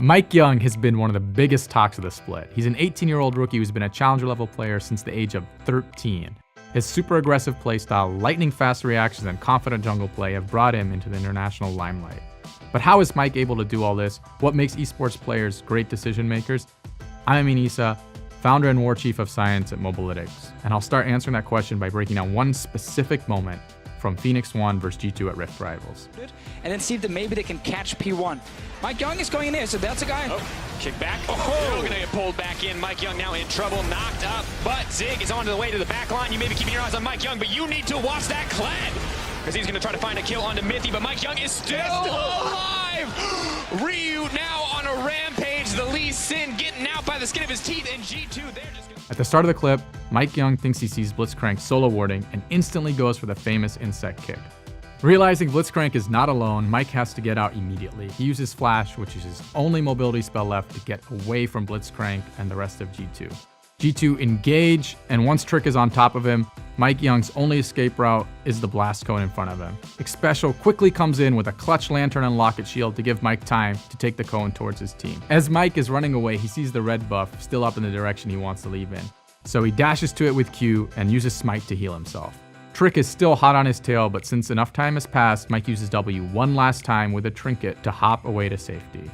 Mike Young has been one of the biggest talks of the split. He's an 18-year-old rookie who's been a challenger level player since the age of 13. His super aggressive playstyle, lightning fast reactions, and confident jungle play have brought him into the international limelight. But how is Mike able to do all this? What makes esports players great decision makers? I'm Amin Issa, founder and war chief of science at Mobalytics, and I'll start answering that question by breaking down one specific moment from Phoenix 1 versus G2 at Rift Rivals. And then see that maybe they can catch P1. Mike Young is going in there, so that's a guy. Oh, kick back. Oh, gonna get pulled back in. Mike Young now in trouble, knocked up. But Zig is on the way to the back line. You may be keeping your eyes on Mike Young, but you need to watch that Kled, because he's gonna try to find a kill onto Mithy, but Mike Young is still alive! Ryu now on a rampage. The Lee Sin getting out by the skin of his teeth, and G2, they're just gonna... At the start of the clip, Mike Young thinks he sees Blitzcrank solo warding and instantly goes for the famous insect kick. Realizing Blitzcrank is not alone, Mike has to get out immediately. He uses Flash, which is his only mobility spell left, to get away from Blitzcrank and the rest of G2. G2 engage, and once Trick is on top of him, Mike Young's only escape route is the blast cone in front of him. Xpecial quickly comes in with a clutch lantern and locket shield to give Mike time to take the cone towards his team. As Mike is running away, he sees the red buff still up in the direction he wants to leave in. So he dashes to it with Q and uses Smite to heal himself. Trick is still hot on his tail, but since enough time has passed, Mike uses W one last time with a trinket to hop away to safety.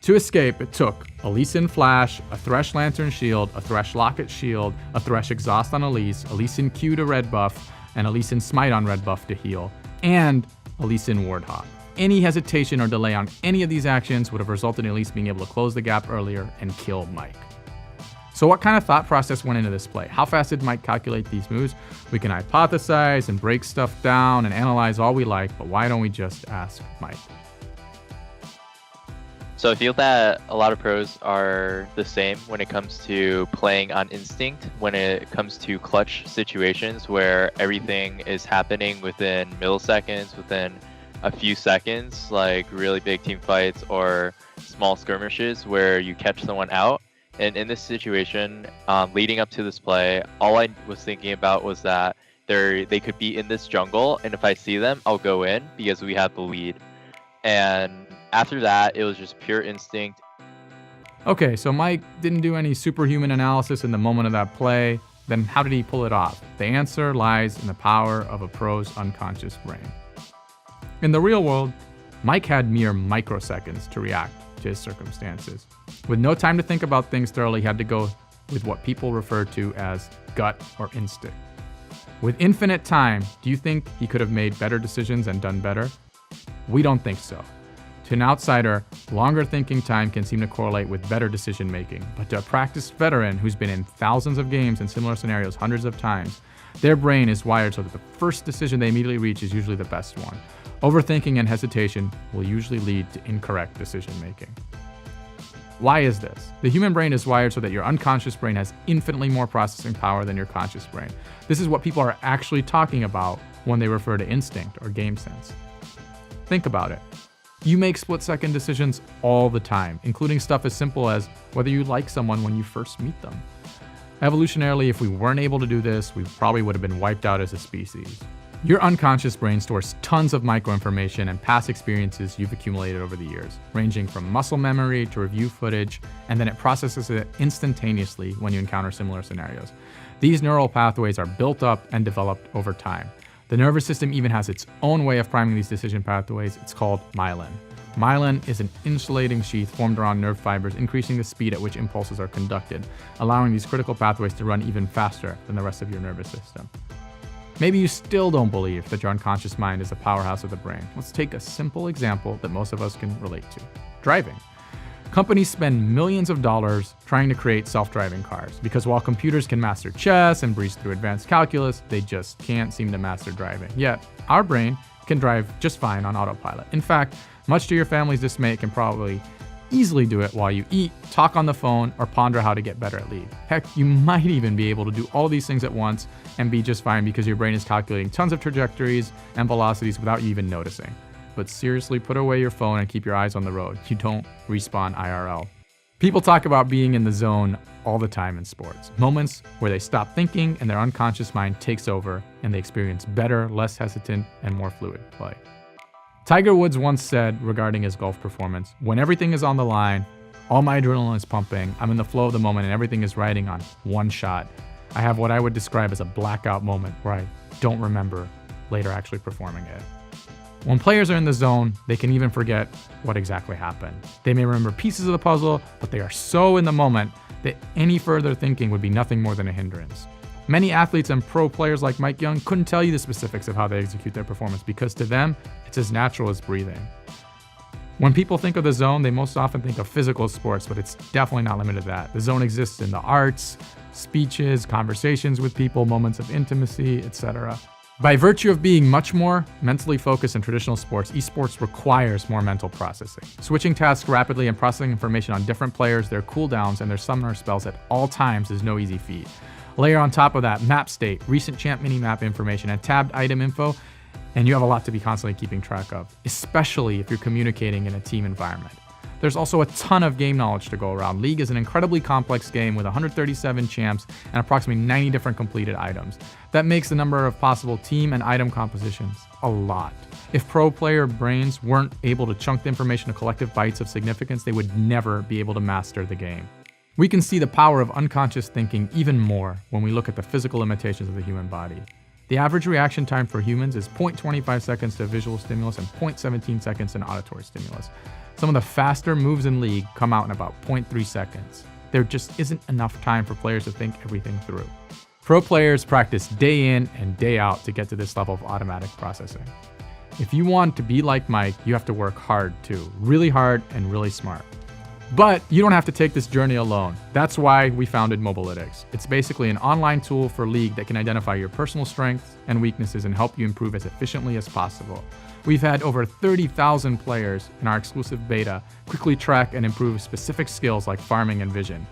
To escape, it took a Lee Sin Flash, a Thresh Lantern Shield, a Thresh Locket Shield, a Thresh Exhaust on Elise, a Lee Sin Q to red buff, and a Lee Sin Smite on red buff to heal, and a Lee Sin Ward Hop. Any hesitation or delay on any of these actions would have resulted in Elise being able to close the gap earlier and kill Mike. So what kind of thought process went into this play? How fast did Mike calculate these moves? We can hypothesize and break stuff down and analyze all we like, but why don't we just ask Mike? So I feel that a lot of pros are the same when it comes to playing on instinct, when it comes to clutch situations where everything is happening within milliseconds, within a few seconds, like really big team fights or small skirmishes where you catch someone out. And in this situation, leading up to this play, all I was thinking about was that they could be in this jungle, and if I see them, I'll go in because we have the lead. And after that, it was just pure instinct. Okay, so Mike didn't do any superhuman analysis in the moment of that play. Then how did he pull it off? The answer lies in the power of a pro's unconscious brain. In the real world, Mike had mere microseconds to react to his circumstances. With no time to think about things thoroughly, he had to go with what people refer to as gut or instinct. With infinite time, do you think he could have made better decisions and done better? We don't think so. To an outsider, longer thinking time can seem to correlate with better decision making, but to a practiced veteran who's been in thousands of games in similar scenarios hundreds of times, their brain is wired so that the first decision they immediately reach is usually the best one. Overthinking and hesitation will usually lead to incorrect decision making. Why is this? The human brain is wired so that your unconscious brain has infinitely more processing power than your conscious brain. This is what people are actually talking about when they refer to instinct or game sense. Think about it. You make split-second decisions all the time, including stuff as simple as whether you like someone when you first meet them. Evolutionarily, if we weren't able to do this, we probably would have been wiped out as a species. Your unconscious brain stores tons of microinformation and past experiences you've accumulated over the years, ranging from muscle memory to review footage, and then it processes it instantaneously when you encounter similar scenarios. These neural pathways are built up and developed over time. The nervous system even has its own way of priming these decision pathways. It's called myelin. Myelin is an insulating sheath formed around nerve fibers, increasing the speed at which impulses are conducted, allowing these critical pathways to run even faster than the rest of your nervous system. Maybe you still don't believe that your unconscious mind is the powerhouse of the brain. Let's take a simple example that most of us can relate to. Driving. Companies spend millions of dollars trying to create self-driving cars because while computers can master chess and breeze through advanced calculus, they just can't seem to master driving. Yet, our brain can drive just fine on autopilot. In fact, much to your family's dismay, it can probably easily do it while you eat, talk on the phone, or ponder how to get better at lead. Heck, you might even be able to do all these things at once and be just fine because your brain is calculating tons of trajectories and velocities without you even noticing. But seriously, put away your phone and keep your eyes on the road. You don't respawn IRL. People talk about being in the zone all the time in sports. Moments where they stop thinking and their unconscious mind takes over and they experience better, less hesitant, and more fluid play. Tiger Woods once said regarding his golf performance, "When everything is on the line, all my adrenaline is pumping, I'm in the flow of the moment, and everything is riding on one shot. I have what I would describe as a blackout moment where I don't remember later actually performing it." When players are in the zone, they can even forget what exactly happened. They may remember pieces of the puzzle, but they are so in the moment that any further thinking would be nothing more than a hindrance. Many athletes and pro players like Mike Young couldn't tell you the specifics of how they execute their performance because to them, it's as natural as breathing. When people think of the zone, they most often think of physical sports, but it's definitely not limited to that. The zone exists in the arts, speeches, conversations with people, moments of intimacy, etc. By virtue of being much more mentally focused in traditional sports, esports requires more mental processing. Switching tasks rapidly and processing information on different players, their cooldowns, and their summoner spells at all times is no easy feat. Layer on top of that map state, recent champ minimap information, and tabbed item info, and you have a lot to be constantly keeping track of, especially if you're communicating in a team environment. There's also a ton of game knowledge to go around. League is an incredibly complex game with 137 champs and approximately 90 different completed items. That makes the number of possible team and item compositions a lot. If pro player brains weren't able to chunk the information to collective bytes of significance, they would never be able to master the game. We can see the power of unconscious thinking even more when we look at the physical limitations of the human body. The average reaction time for humans is 0.25 seconds to visual stimulus and 0.17 seconds to auditory stimulus. Some of the faster moves in League come out in about 0.3 seconds. There just isn't enough time for players to think everything through. Pro players practice day in and day out to get to this level of automatic processing. If you want to be like Mike, you have to work hard too, really hard and really smart. But you don't have to take this journey alone. That's why we founded Mobalytics. It's basically an online tool for League that can identify your personal strengths and weaknesses and help you improve as efficiently as possible. We've had over 30,000 players in our exclusive beta quickly track and improve specific skills like farming and vision.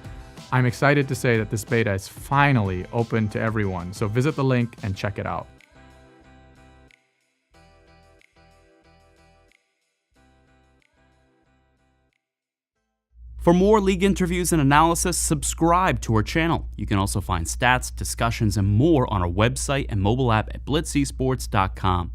I'm excited to say that this beta is finally open to everyone, so visit the link and check it out. For more League interviews and analysis, subscribe to our channel. You can also find stats, discussions, and more on our website and mobile app at blitzesports.com.